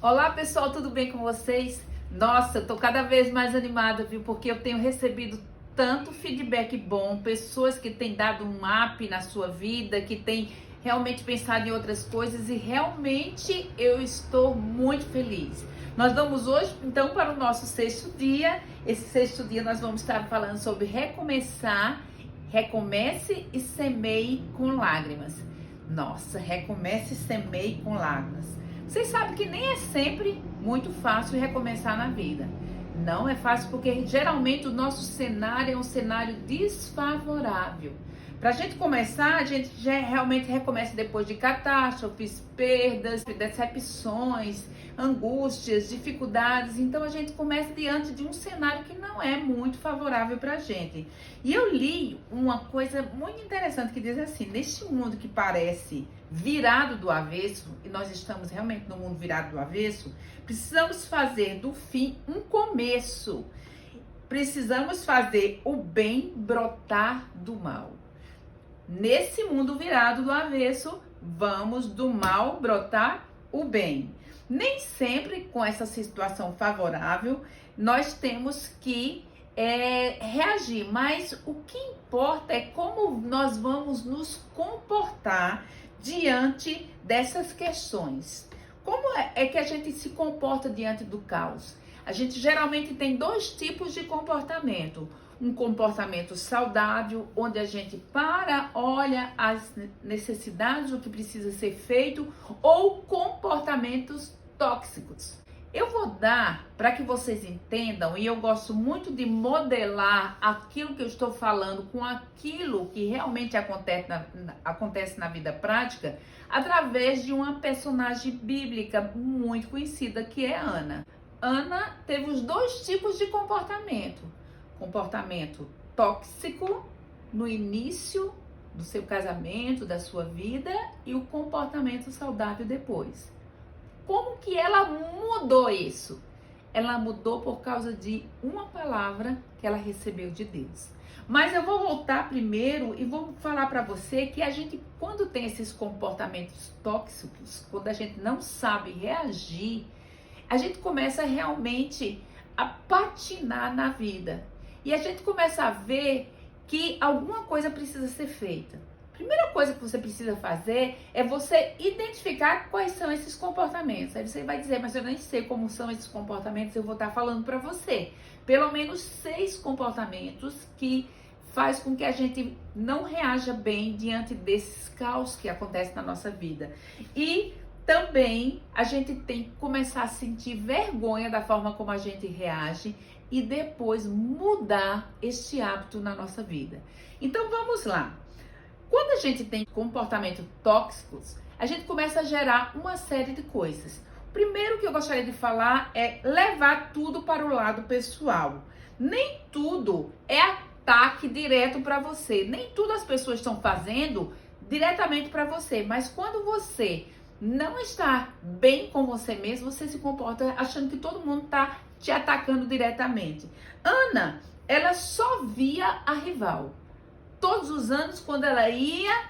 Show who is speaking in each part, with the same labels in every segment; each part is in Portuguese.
Speaker 1: Olá pessoal, tudo bem com vocês? Nossa, eu tô cada vez mais animada, viu? Porque eu tenho recebido tanto feedback bom, pessoas que têm dado um up na sua vida, que têm realmente pensado em outras coisas e realmente eu estou muito feliz. Nós vamos hoje então para o nosso sexto dia. Esse sexto dia nós vamos estar falando sobre recomeçar, recomece e semeie com lágrimas. Nossa, recomece e semeie com lágrimas. Vocês sabem que nem é sempre muito fácil recomeçar na vida. Não é fácil porque geralmente o nosso cenário é um cenário desfavorável. Para a gente começar, a gente já realmente recomeça depois de catástrofes, perdas, decepções, angústias, dificuldades. Então a gente começa diante de um cenário que não é muito favorável para a gente. E eu li uma coisa muito interessante que diz assim: neste mundo que parece virado do avesso, e nós estamos realmente no mundo virado do avesso, precisamos fazer do fim um começo. Precisamos fazer o bem brotar do mal. Nesse mundo virado do avesso, vamos do mal brotar o bem. Nem sempre com essa situação favorável nós temos que reagir, mas o que importa é como nós vamos nos comportar diante dessas questões. Como é que a gente se comporta diante do caos? A gente geralmente tem dois tipos de comportamento. Um comportamento saudável, onde a gente para, olha as necessidades, o que precisa ser feito, ou comportamentos tóxicos. Eu vou dar para que vocês entendam, e eu gosto muito de modelar aquilo que eu estou falando com aquilo que realmente acontece na vida prática, através de uma personagem bíblica muito conhecida, que é Ana. Ana teve os dois tipos de comportamento. Comportamento tóxico no início do seu casamento, da sua vida, e o comportamento saudável depois. Como que ela mudou isso? Ela mudou por causa de uma palavra que ela recebeu de Deus. Mas eu vou voltar primeiro e vou falar para você que a gente, quando tem esses comportamentos tóxicos, quando a gente não sabe reagir, a gente começa realmente a patinar na vida. E a gente começa a ver que alguma coisa precisa ser feita. Primeira coisa que você precisa fazer é você identificar quais são esses comportamentos. Aí você vai dizer, mas eu nem sei como são esses comportamentos, eu vou estar falando para você. Pelo menos 6 comportamentos que faz com que a gente não reaja bem diante desses caos que acontecem na nossa vida. E também a gente tem que começar a sentir vergonha da forma como a gente reage e depois mudar este hábito na nossa vida. Então vamos lá. Quando a gente tem comportamentos tóxicos, a gente começa a gerar uma série de coisas. O primeiro que eu gostaria de falar é levar tudo para o lado pessoal. Nem tudo é ataque direto para você. Nem tudo as pessoas estão fazendo diretamente para você. Mas quando você não está bem com você mesmo, você se comporta achando que todo mundo está te atacando diretamente. Ana, ela só via a rival. Todos os anos, quando ela ia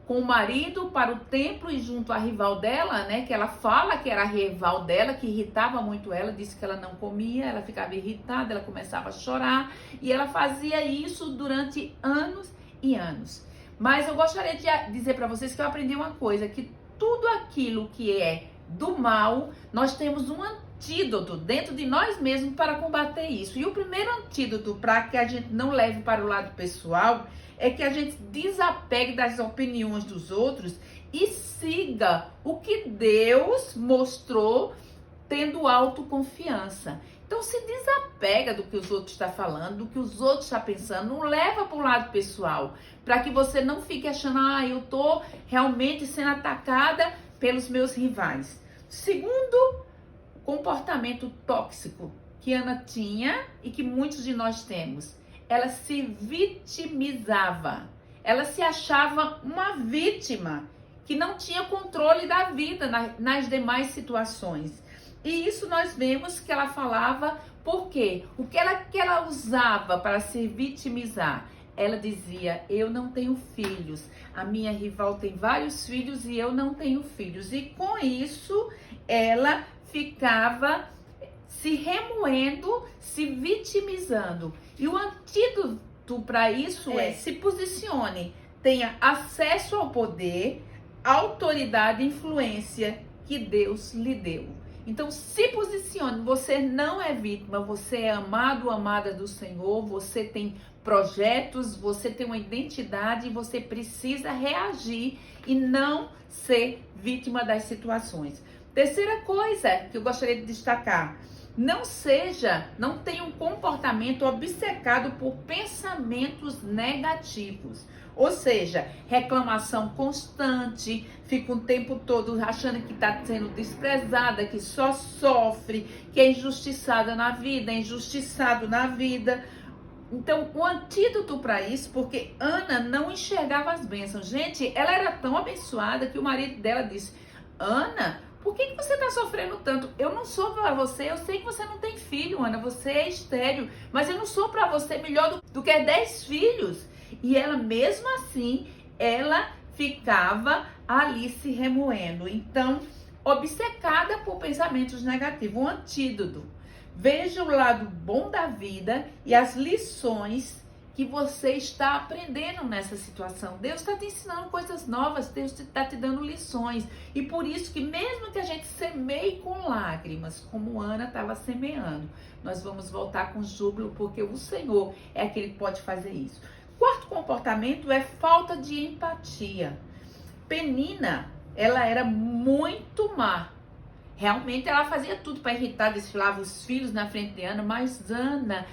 Speaker 1: com o marido para o templo e junto à rival dela, né, que ela fala que era a rival dela, que irritava muito ela, disse que ela não comia, ela ficava irritada, ela começava a chorar, e ela fazia isso durante anos e anos. Mas eu gostaria de dizer para vocês que eu aprendi uma coisa, que tudo aquilo que é do mal, nós temos um antídoto dentro de nós mesmos para combater isso. E o primeiro antídoto para que a gente não leve para o lado pessoal é que a gente desapegue das opiniões dos outros e siga o que Deus mostrou, tendo autoconfiança. Então se desapega do que os outros estão falando, do que os outros estão pensando, não leva para o lado pessoal, para que você não fique achando, eu estou realmente sendo atacada pelos meus rivais. Segundo comportamento tóxico que Ana tinha e que muitos de nós temos, ela se vitimizava, ela se achava uma vítima que não tinha controle da vida nas demais situações. E isso nós vemos que ela falava, por quê? O que ela usava para se vitimizar? Ela dizia, eu não tenho filhos, a minha rival tem vários filhos e eu não tenho filhos. E com isso, ela ficava se remoendo, se vitimizando. E o antídoto para isso é se posicione, tenha acesso ao poder, autoridade e influência que Deus lhe deu. Então se posicione, você não é vítima, você é amado, amada do Senhor, você tem projetos, você tem uma identidade e você precisa reagir e não ser vítima das situações. Terceira coisa que eu gostaria de destacar: não tenha um comportamento obcecado por pensamentos negativos. Ou seja, reclamação constante, fica o tempo todo achando que está sendo desprezada, que só sofre, que é injustiçada na vida, é injustiçado na vida. Então, o antídoto para isso, porque Ana não enxergava as bênçãos. Gente, ela era tão abençoada que o marido dela disse: Ana, por que você está sofrendo tanto? Eu não sou para você, eu sei que você não tem filho, Ana, você é estéril, mas eu não sou para você melhor do que 10 filhos. E ela, mesmo assim, ela ficava ali se remoendo. Então, obcecada por pensamentos negativos. O antídoto: veja o lado bom da vida e as lições que você está aprendendo nessa situação. Deus está te ensinando coisas novas, Deus está te dando lições. E por isso que mesmo que a gente semeie com lágrimas, como Ana estava semeando, nós vamos voltar com júbilo, porque o Senhor é aquele que pode fazer isso. Quarto comportamento é falta de empatia. Penina, ela era muito má. Realmente ela fazia tudo para irritar, desfilava os filhos na frente de Ana, mas Ana,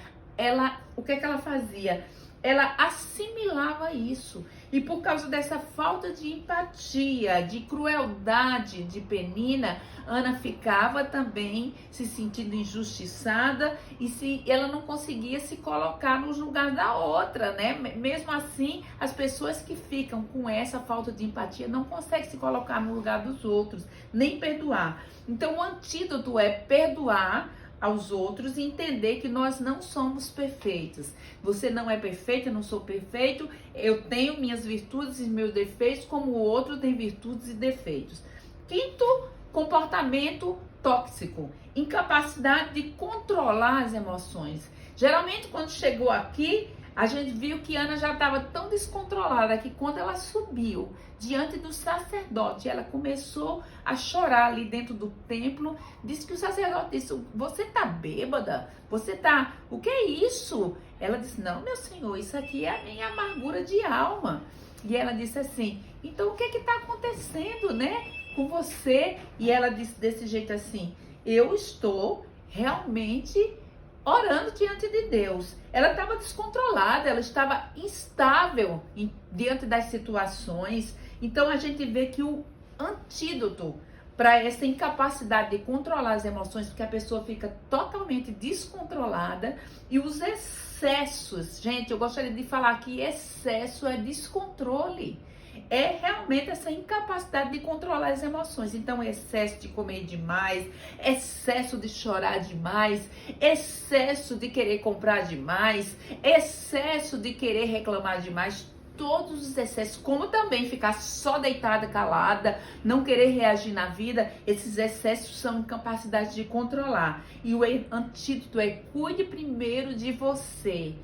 Speaker 1: o que ela fazia? Ela assimilava isso. E por causa dessa falta de empatia, de crueldade de Penina, Ana ficava também se sentindo injustiçada e ela não conseguia se colocar no lugar da outra, né? Mesmo assim, as pessoas que ficam com essa falta de empatia não conseguem se colocar no lugar dos outros, nem perdoar. Então, o antídoto é perdoar aos outros e entender que nós não somos perfeitos. Você não é perfeito, eu não sou perfeito, eu tenho minhas virtudes e meus defeitos, como o outro tem virtudes e defeitos. Quinto comportamento tóxico: incapacidade de controlar as emoções. Geralmente, quando chegou aqui, a gente viu que Ana já estava tão descontrolada que quando ela subiu diante do sacerdote, ela começou a chorar ali dentro do templo. Disse que o sacerdote disse: você tá bêbada? Você tá... O que é isso? Ela disse: não, meu senhor, isso aqui é a minha amargura de alma. E ela disse assim: então o que está acontecendo, né, com você? E ela disse desse jeito assim: eu estou realmente orando diante de Deus. Ela estava descontrolada, ela estava instável diante das situações. Então a gente vê que o antídoto para essa incapacidade de controlar as emoções, porque a pessoa fica totalmente descontrolada, e os excessos, gente, eu gostaria de falar que excesso é descontrole. É realmente essa incapacidade de controlar as emoções. Então, excesso de comer demais, excesso de chorar demais, excesso de querer comprar demais, excesso de querer reclamar demais. Todos os excessos, como também ficar só deitada, calada, não querer reagir na vida, esses excessos são incapacidade de controlar. E o antídoto é: cuide primeiro de você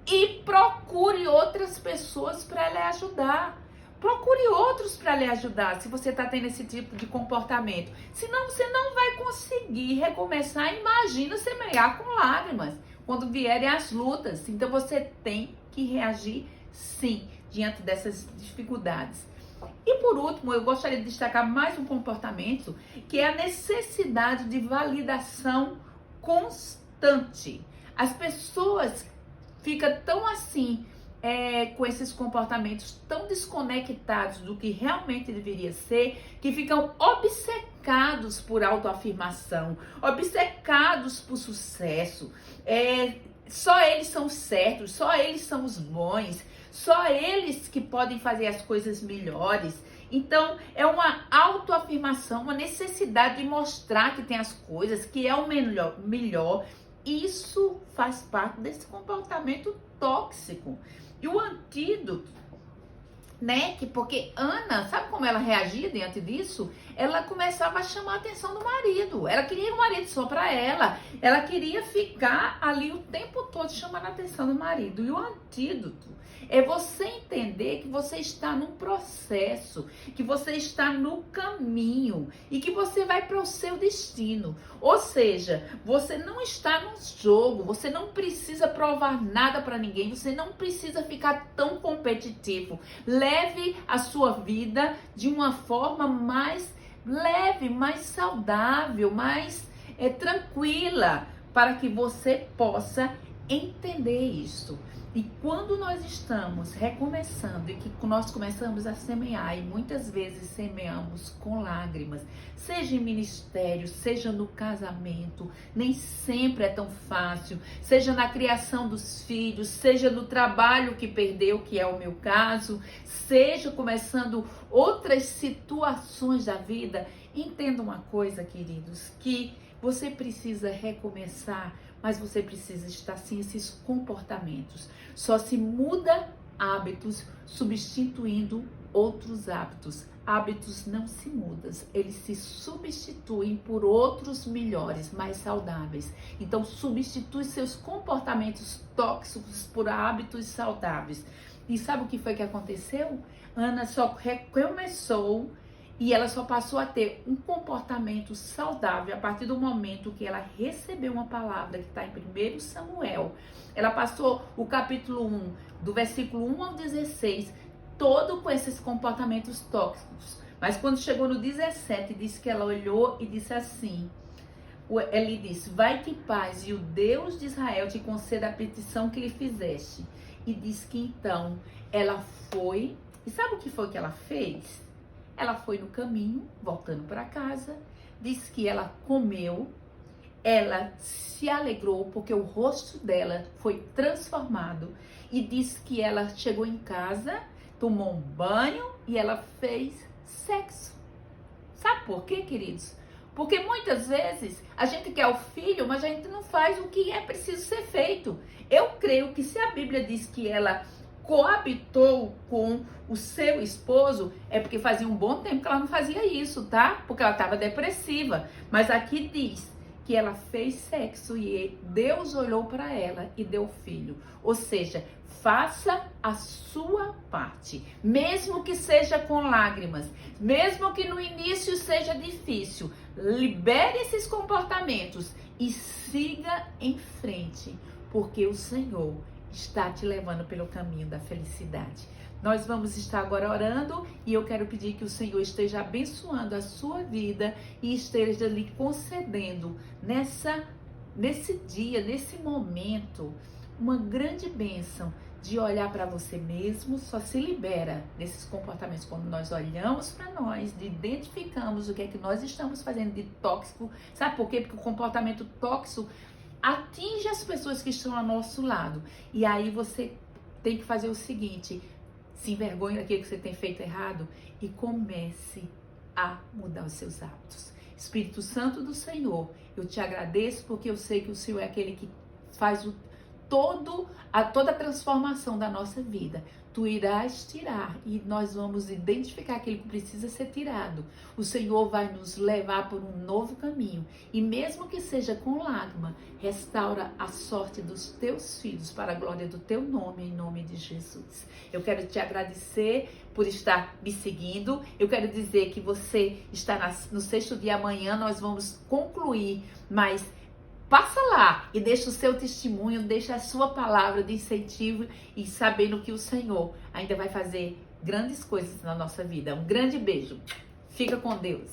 Speaker 1: e procure outras pessoas para lhe ajudar. Procure outros para lhe ajudar se você está tendo esse tipo de comportamento. Senão você não vai conseguir recomeçar. Imagina semear com lágrimas quando vierem as lutas. Então você tem que reagir sim diante dessas dificuldades. E por último, eu gostaria de destacar mais um comportamento, que é a necessidade de validação constante. As pessoas ficam tão assim, com esses comportamentos tão desconectados do que realmente deveria ser, que ficam obcecados por autoafirmação, obcecados por sucesso. Só eles são certos, só eles são os bons, só eles que podem fazer as coisas melhores. Então, é uma autoafirmação, uma necessidade de mostrar que tem as coisas, que é o melhor. Isso faz parte desse comportamento tóxico. E o antídoto né? Porque Ana, sabe como ela reagia diante disso? Ela começava a chamar a atenção do marido. Ela queria o marido só para ela. Ela queria ficar ali o tempo todo chamando a atenção do marido. E o antídoto é você entender que você está num processo, que você está no caminho e que você vai para o seu destino. Ou seja, você não está no jogo, você não precisa provar nada para ninguém, você não precisa ficar tão competitivo. Leve a sua vida de uma forma mais leve, mais saudável, mais tranquila, para que você possa entender isso. E quando nós estamos recomeçando e que nós começamos a semear, e muitas vezes semeamos com lágrimas, seja em ministério, seja no casamento, nem sempre é tão fácil, seja na criação dos filhos, seja no trabalho que perdeu, que é o meu caso, seja começando outras situações da vida. Entenda uma coisa, queridos, que você precisa recomeçar, mas você precisa estar sem esses comportamentos. Só se muda hábitos substituindo outros hábitos. Hábitos não se mudam, eles se substituem por outros melhores, mais saudáveis. Então, substitui seus comportamentos tóxicos por hábitos saudáveis. E sabe o que foi que aconteceu? Ana só recomeçou e ela só passou a ter um comportamento saudável a partir do momento que ela recebeu uma palavra que está em 1 Samuel. Ela passou o capítulo 1, do versículo 1 ao 16, todo com esses comportamentos tóxicos. Mas quando chegou no 17, disse que ela olhou e disse assim, ele disse, vai-te em paz e o Deus de Israel te conceda a petição que lhe fizeste. E disse que então ela foi, e sabe o que foi que ela fez? Ela foi no caminho, voltando para casa, disse que ela comeu, ela se alegrou porque o rosto dela foi transformado e disse que ela chegou em casa, tomou um banho e ela fez sexo. Sabe por quê, queridos? Porque muitas vezes a gente quer o filho, mas a gente não faz o que é preciso ser feito. Eu creio que se a Bíblia diz que ela coabitou com o seu esposo, é porque fazia um bom tempo que ela não fazia isso, tá? Porque ela estava depressiva. Mas aqui diz que ela fez sexo e Deus olhou para ela e deu filho. Ou seja, faça a sua parte, mesmo que seja com lágrimas, mesmo que no início seja difícil, libere esses comportamentos e siga em frente, porque o Senhor está te levando pelo caminho da felicidade. Nós vamos estar agora orando e eu quero pedir que o Senhor esteja abençoando a sua vida e esteja lhe concedendo nesse dia, nesse momento, uma grande bênção de olhar para você mesmo. Só se libera desses comportamentos quando nós olhamos para nós, identificamos o que é que nós estamos fazendo de tóxico. Sabe por quê? Porque o comportamento tóxico atinge as pessoas que estão ao nosso lado. E aí você tem que fazer o seguinte: se envergonhe daquilo que você tem feito errado e comece a mudar os seus hábitos. Espírito Santo do Senhor, eu te agradeço porque eu sei que o Senhor é aquele que faz toda a transformação da nossa vida. Tu irás tirar e nós vamos identificar aquilo que precisa ser tirado. O Senhor vai nos levar por um novo caminho e mesmo que seja com lágrima, restaura a sorte dos teus filhos para a glória do teu nome, em nome de Jesus. Eu quero te agradecer por estar me seguindo. Eu quero dizer que você está no sexto dia. Amanhã nós vamos concluir, mas passa lá e deixa o seu testemunho, deixa a sua palavra de incentivo e sabendo que o Senhor ainda vai fazer grandes coisas na nossa vida. Um grande beijo. Fica com Deus.